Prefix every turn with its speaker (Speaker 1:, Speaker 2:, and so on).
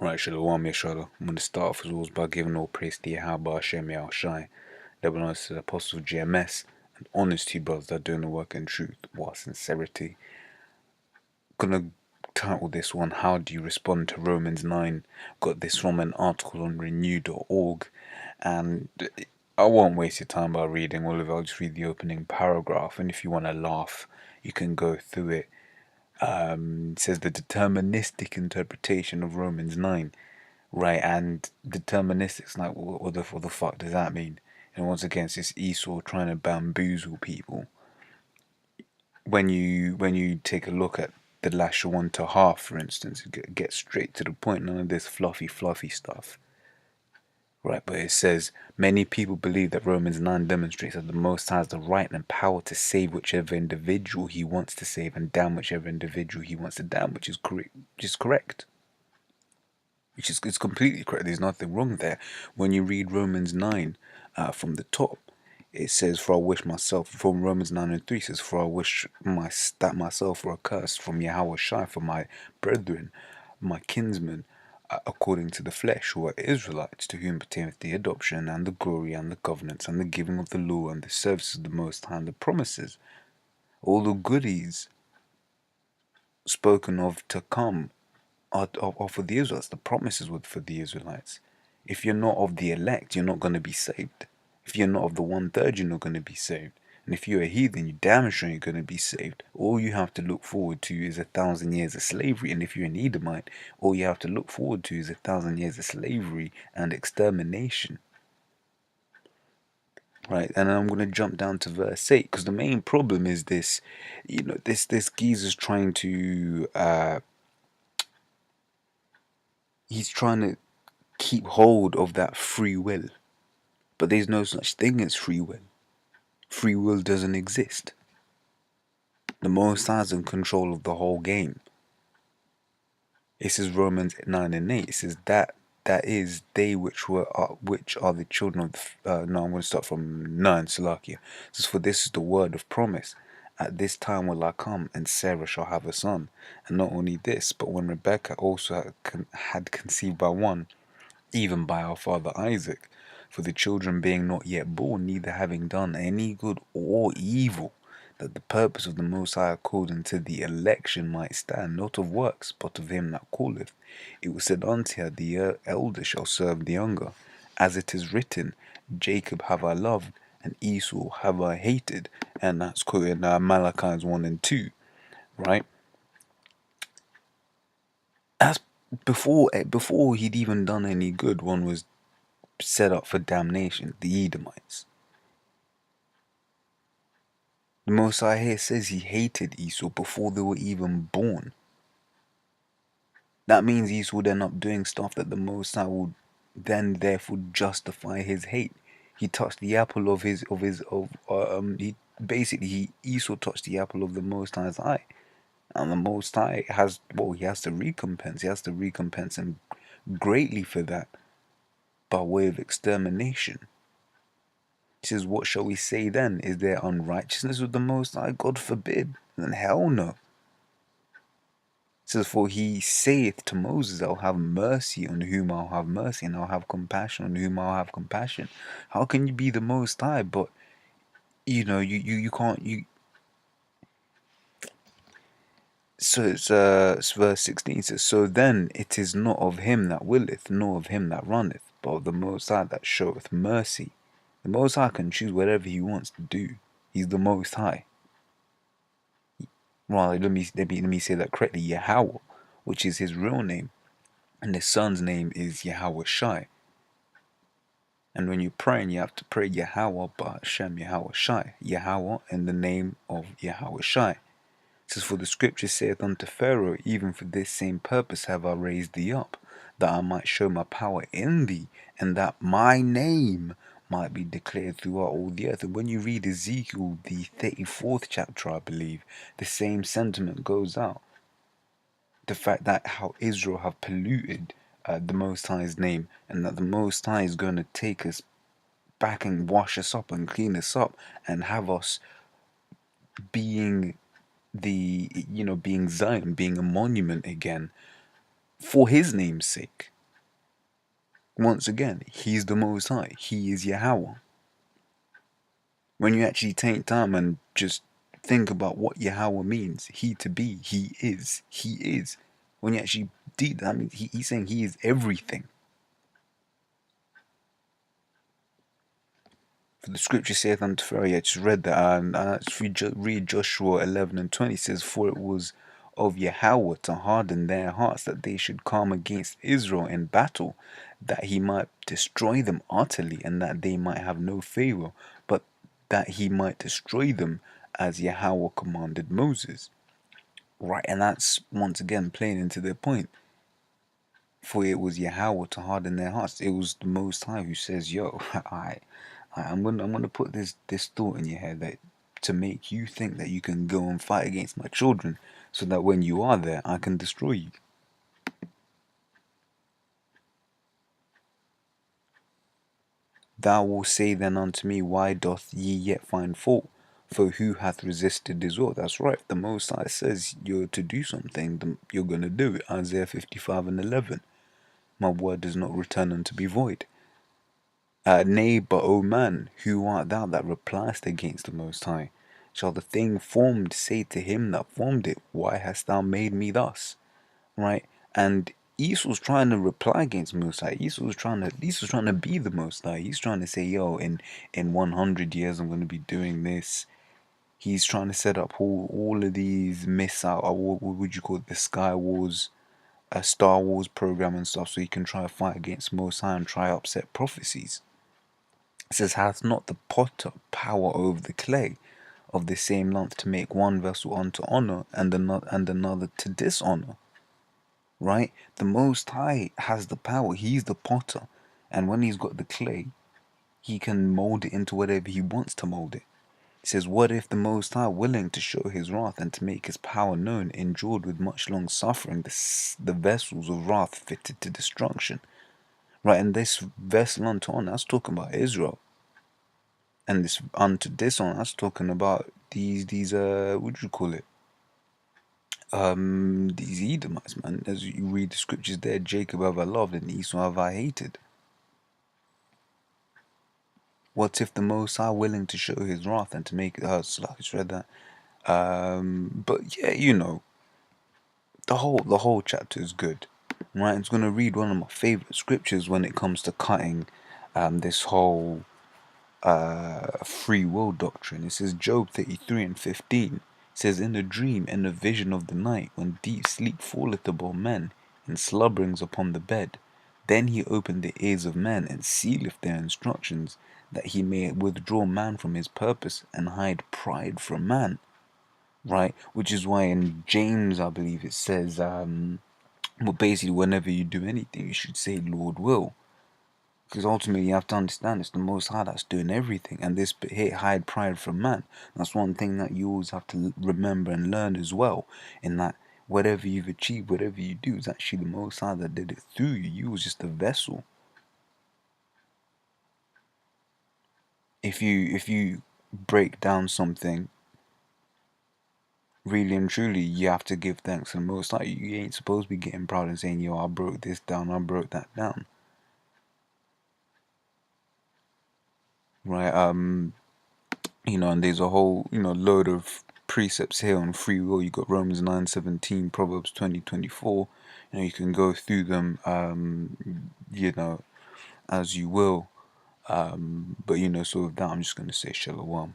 Speaker 1: Right, Shalom Yeshua. I'm going to start off as always by giving all praise to Yahweh Hashem Yahushai, that belongs to the Apostle GMS, and honest to you brothers that are doing the work in truth while sincerity. Gonna title this one, How Do You Respond to Romans 9? Got this from an article on renew.org, and I won't waste your time by reading all of it. I'll just read the opening paragraph, and if you want to laugh, you can go through it. It says the deterministic interpretation of Romans 9. Right, and deterministic's like, what the fuck does that mean? And once again, it's this Esau trying to bamboozle people. When you take a look at the Lashawan Tahar, for instance, it gets straight to the point, none of this fluffy stuff. Right, but it says, many people believe that Romans 9 demonstrates that the Most High has the right and power to save whichever individual he wants to save and damn whichever individual he wants to damn, which is correct. It's completely correct. There's nothing wrong there. When you read Romans 9 from the top, it says, "For I wish myself," from Romans 9 and 3 it says, "For I wish that myself were accursed from Yahweh Shai for my brethren, my kinsmen, according to the flesh, who are Israelites, to whom pertaineth the adoption and the glory and the covenants and the giving of the law and the service of the Most High and the promises, all the goodies spoken of to come are for the Israelites. The promises were for the Israelites. If you're not of the elect, you're not going to be saved. If you're not of the 1/3, you're not going to be saved. And if you're a heathen, you're damn sure you're going to be saved. All you have to look forward to is 1,000 years of slavery. And if you're an Edomite, all you have to look forward to is 1,000 years of slavery and extermination. Right, and I'm going to jump down to verse 8, because the main problem is this, this geezer's trying to, he's trying to keep hold of that free will. But there's no such thing as free will. Free will doesn't exist. The Most High is in control of the whole game. It says Romans 9 and 8. It says that is they which are the children of the no, I'm going to start from 9, Salakia. It says, "For this is the word of promise. At this time will I come, and Sarah shall have a son. And not only this, but when Rebekah also had conceived by one, even by our father Isaac, for the children being not yet born, neither having done any good or evil, that the purpose of the Most High according to the election might stand, not of works, but of him that calleth. It was said unto her, the elder shall serve the younger. As it is written, Jacob have I loved, and Esau have I hated." And that's quoted in Malachi 1 and 2, right? That's before he'd even done any good. One was set up for damnation, the Edomites. The Most High here says he hated Esau before they were even born. That means Esau would end up doing stuff that the Most High would then therefore justify his hate. He touched the apple of Esau touched the apple of the Most High's eye. And the Most High he has to recompense. He has to recompense him greatly for that by way of extermination. He says, "What shall we say then? Is there unrighteousness with the Most High? God forbid." Then hell no. It says, "For he saith to Moses, I'll have mercy on whom I'll have mercy, and I'll have compassion on whom I'll have compassion." How can you be the Most High, but you can't. So it's verse 16 says, "So then it is not of him that willeth, nor of him that runneth, but of the Most High that showeth mercy." The Most High can choose whatever he wants to do. He's the Most High. Well, let me say that correctly. Yahweh, which is his real name, and his son's name is Yahweh Shai. And when you're praying, you have to pray Yahweh Ba'Hashem Yahweh Shai. Yahweh in the name of Yahweh Shai. It says, "For the scripture saith unto Pharaoh, even for this same purpose have I raised thee up, that I might show my power in thee, and that my name might be declared throughout all the earth." And when you read Ezekiel, the 34th chapter, I believe, the same sentiment goes out. The fact that how Israel have polluted the Most High's name, and that the Most High is going to take us back and wash us up and clean us up and have us being being Zion, being a monument again, for his name's sake. Once again, he's the Most High. He is Yahweh. When you actually take time and just think about what Yahweh means, he to be, he is, he is. When you actually deep, I mean, he's saying he is everything. For the scripture saith unto Pharaoh, I just read that, and let's read Joshua 11 and 20. It says, for it was of Yahweh to harden their hearts, that they should come against Israel in battle, that he might destroy them utterly, and that they might have no favor, but that he might destroy them as Yahweh commanded Moses. Right, and that's once again playing into their point. For it was Yahweh to harden their hearts. It was the Most High who says, "Yo, I'm gonna put this thought in your head that to make you think that you can go and fight against my children, so that when you are there, I can destroy you." Thou wilt say then unto me, why doth ye yet find fault? For who hath resisted his will? That's right. The Most High says you're to do something, you're gonna do it. Isaiah 55 and 11. My word does not return unto me void. Nay, but O man, who art thou that repliest against the Most High? Shall the thing formed say to him that formed it, why hast thou made me thus? Right? And Esau's trying to reply against Most High. Esau's trying to be the Most High. He's trying to say, yo, in 100 years I'm going to be doing this. He's trying to set up all of these missile, or what would you call it, the Sky Wars, Star Wars program and stuff, so he can try to fight against Most High and try upset prophecies. It says, hath not the potter power over the clay of the same lump to make one vessel unto honor and another to dishonor? Right? The Most High has the power. He's the potter. And when he's got the clay, he can mold it into whatever he wants to mold it. It says, what if the Most High, willing to show his wrath and to make his power known, endured with much long suffering the vessels of wrath fitted to destruction? Right? And this vessel unto honor, that's talking about Israel. And this unto dishonor, that's talking about these what do you call it? These Edomites, man. As you read the scriptures there, Jacob have I loved and Esau have I hated. What if the Most High, willing to show his wrath and to make it hurt? Like I just read that. But yeah, the whole chapter is good. Right? It's gonna read one of my favorite scriptures when it comes to cutting this whole free will doctrine. It says Job 33 and 15. It says, in a dream, in a vision of the night, when deep sleep falleth upon men, and slumberings upon the bed, then he opened the ears of men, and sealeth their instructions, that he may withdraw man from his purpose, and hide pride from man. Right? Which is why in James, I believe it says, well, basically, whenever you do anything, you should say, Lord will. Because ultimately you have to understand it's the Most High that's doing everything, and this bit here, hide pride from man. That's one thing that you always have to remember and learn as well, in that whatever you've achieved, whatever you do, is actually the Most High that did it through you. You was just a vessel. If you break down something, really and truly, you have to give thanks to the Most High. You ain't supposed to be getting proud and saying, yo, I broke this down, I broke that down. Right? And there's a whole, load of precepts here on free will. You got Romans 9:17, Proverbs 20:24. You can go through them, as you will. But so with that, I'm just gonna say Shalom.